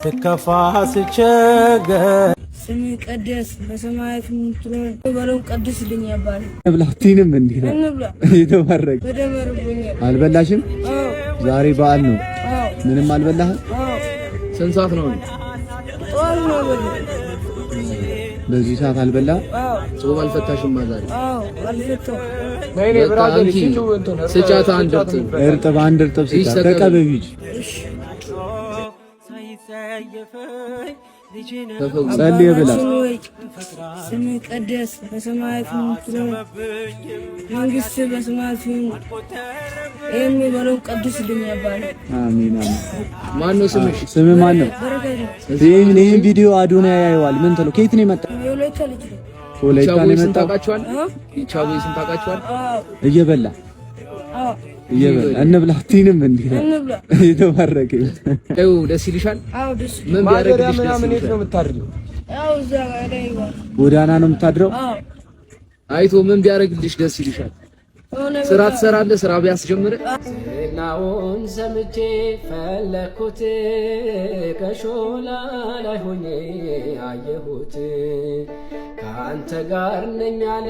ስከፋ ስቸገር ስም ቀደስ በሰማያት ምትኖር በለው ቀድስልኝ ያባል ብላቲንም እንዴ የተባረክ አልበላሽም? ዛሬ በዓል ነው። ምንም አልበላህ? ስንት ሰዓት ነው? በዚህ ሰዓት አልበላ? ጾም አልፈታሽም ዛሬ? አልፈታው። ነይ ብራዘር ስጫታ አንድ እርጥብ አንድ እርጥብ ስጫታ ተቀበቢጅ ጸልይ ብላ ስም ቀደስ በሰማያት ምትኖር መንግስት በሰማያት የሚበለው ቀድስልኝ ያባል። አሜን አሜን። ማን ነው ስምሽ? ስም ማን ነው? ይሄን ቪዲዮ አዶናይ ያየዋል። ምን ትለው? ከየት ነው የመጣ? የወላይታ ልጅ ነው። ወላይታ ነው የመጣው። ታውቃቸዋል? ይቻው ታውቃቸዋል? እየበላ እንብላቲንም እንዴ የተባረከ ነው። ደስ ይልሻል? አዎ ደስ ይላል። ምን ቢያደርግልሽ ደስ ይልሻል? ነው የምታድሪው? አዎ እዛ ላይ ጎዳና ነው የምታድረው? አዎ። አይቶ ምን ቢያደርግልሽ ደስ ይልሻል? ስራ ትሰራለህ? ስራ ቢያስጀምር ናውን ሰምቼ ፈለኩት ከሾላ ላይ ሆኜ አየሁት ካንተ ጋር ነኝ አለ